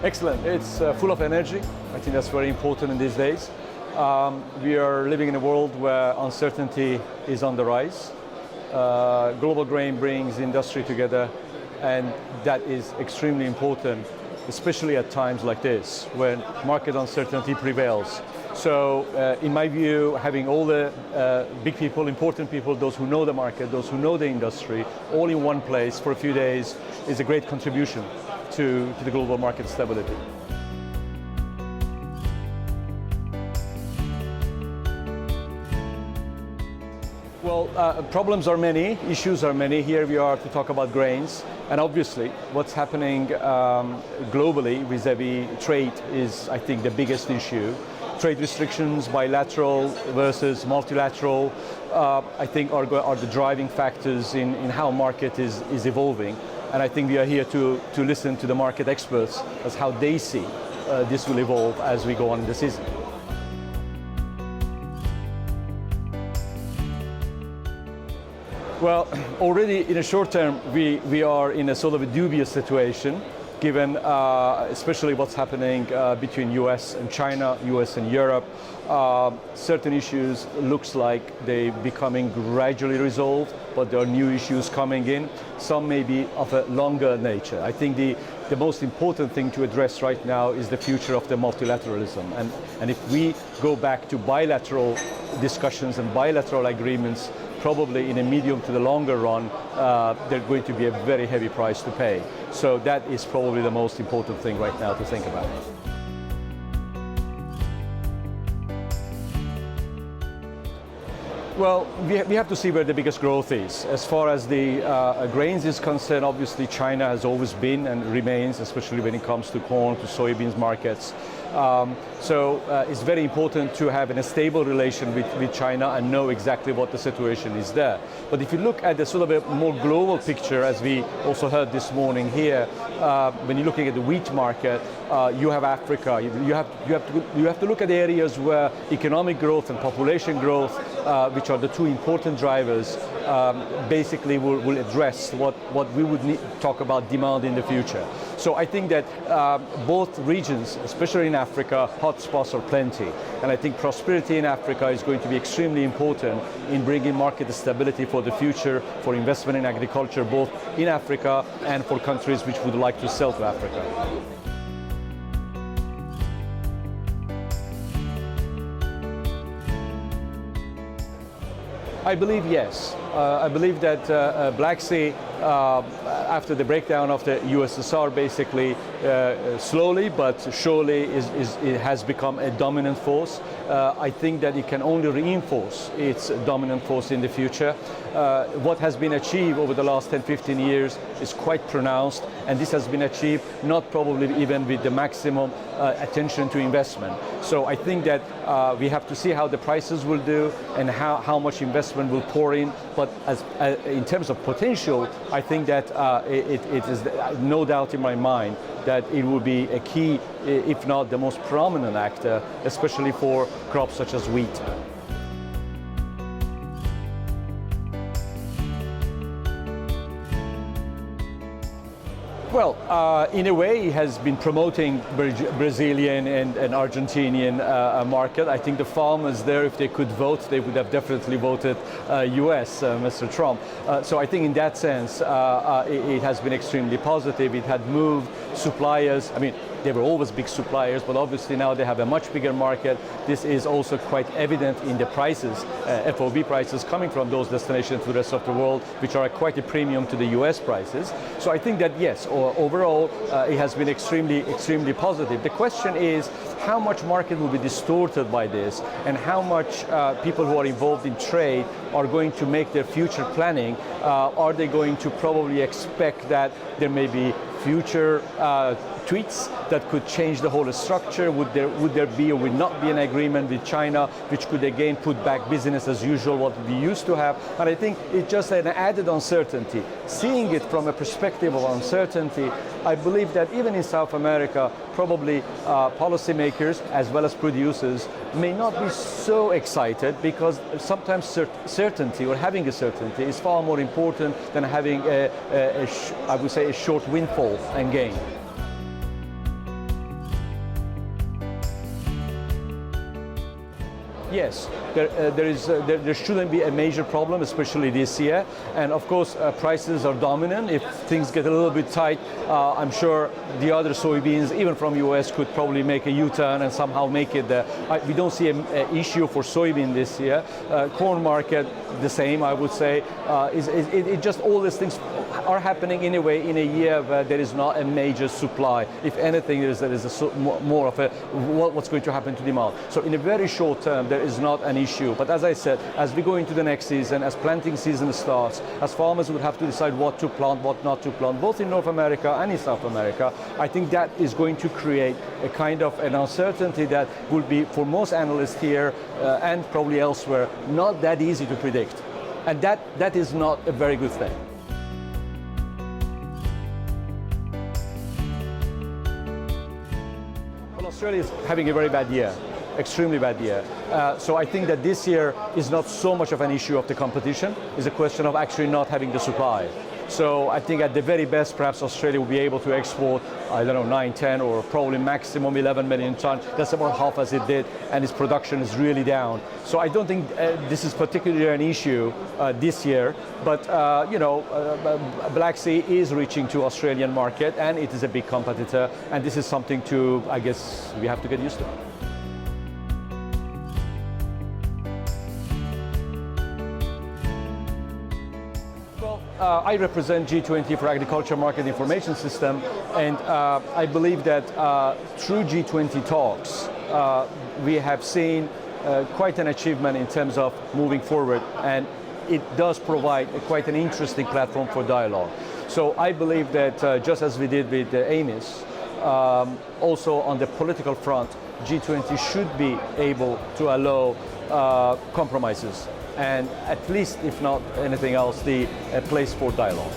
Excellent. It's full of energy. I think that's very important in these days. We are living in a world where uncertainty is on the rise. Global grain brings industry together, and that is extremely important, especially at times like this, when market uncertainty prevails. So in my view, having all the big people, important people, those who know the market, those who know the industry, all in one place for a few days is a great contribution to the global market stability. Well, problems are many, issues are many. Here we are to talk about grains. And obviously, what's happening globally vis-à-vis trade is, I think, the biggest issue. Trade restrictions, bilateral versus multilateral, I think are the driving factors in how market is evolving. And I think we are here to listen to the market experts as how they see this will evolve as we go on in the season. Well, already in the short term, we are in a sort of a dubious situation, given especially what's happening between US and China, US and Europe. Certain issues looks like they're becoming gradually resolved, but there are new issues coming in. Some may be of a longer nature. I think the most important thing to address right now is the future of the multilateralism. And if we go back to bilateral discussions and bilateral agreements, probably in a medium to the longer run, there's going to be a very heavy price to pay. So that is probably the most important thing right now to think about. Well, we have to see where the biggest growth is. As far as the grains is concerned, obviously China has always been and remains, especially when it comes to corn, to soybeans markets. So it's very important to have a stable relation with China and know exactly what the situation is there. But if you look at the sort of a more global picture, as we also heard this morning here, when you're looking at the wheat market, you have Africa. You have to look at areas where economic growth and population growth, which are the two important drivers, basically will address what we would talk about demand in the future. So I think that both regions, especially in Africa, hotspots are plenty. And I think prosperity in Africa is going to be extremely important in bringing market stability for the future, for investment in agriculture, both in Africa and for countries which would like to sell to Africa. I believe yes. I believe that Black Sea, after the breakdown of the USSR, basically slowly but surely it has become a dominant force. I think that it can only reinforce its dominant force in the future. What has been achieved over the last 10-15 years is quite pronounced, and this has been achieved not probably even with the maximum attention to investment. So I think that we have to see how the prices will do and how much investment will pour in. But in terms of potential, I think that it is no doubt in my mind that it will be a key, if not the most prominent actor, especially for crops such as wheat. Well, in a way, he has been promoting Brazilian and Argentinian market. I think the farmers there, if they could vote, they would have definitely voted US, Mr. Trump. So I think in that sense, it has been extremely positive. It had moved suppliers. I mean, they were always big suppliers, but obviously now they have a much bigger market. This is also quite evident in the prices, FOB prices coming from those destinations to the rest of the world, which are quite a premium to the US prices. So I think that yes, overall, it has been extremely positive. The question is how much market will be distorted by this, and how much people who are involved in trade are going to make their future planning. Are they going to probably expect that there may be future tweets that could change the whole structure? Would there be or would not be an agreement with China, which could again put back business as usual, what we used to have? And I think it's just an added uncertainty. Seeing it from a perspective of uncertainty, I believe that even in South America, probably policymakers as well as producers may not be so excited, because sometimes certainty or having a certainty is far more important than having I would say a short windfall and gain. yes, there shouldn't be a major problem, especially this year. And of course, prices are dominant. If things get a little bit tight, I'm sure the other soybeans, even from US, could probably make a U-turn and somehow make it there. We don't see an issue for soybean this year. Corn market, the same, I would say. It just all these things are happening anyway in a year where there is not a major supply. If anything, there is more of a what's going to happen to demand. So in a very short term, there is not an issue. But as I said, as we go into the next season, as planting season starts, as farmers would have to decide what to plant, what not to plant, both in North America and in South America, I think that is going to create a kind of an uncertainty that will be, for most analysts here and probably elsewhere, not that easy to predict. And that is not a very good thing. Well, Australia is having a very bad year. Extremely bad year. So I think that this year is not so much of an issue of the competition. It's a question of actually not having the supply. So I think at the very best, perhaps Australia will be able to export, I don't know, 9, 10, or probably maximum 11 million tons. That's about half as it did, and its production is really down. So I don't think this is particularly an issue this year. But Black Sea is reaching to Australian market, and it is a big competitor. And this is something to, I guess, we have to get used to. I represent G20 for Agriculture Market Information System, and I believe that through G20 talks, we have seen quite an achievement in terms of moving forward, and it does provide quite an interesting platform for dialogue. So I believe that just as we did with the AMIS, also on the political front, G20 should be able to allow compromises, and at least, if not anything else, a place for dialogue.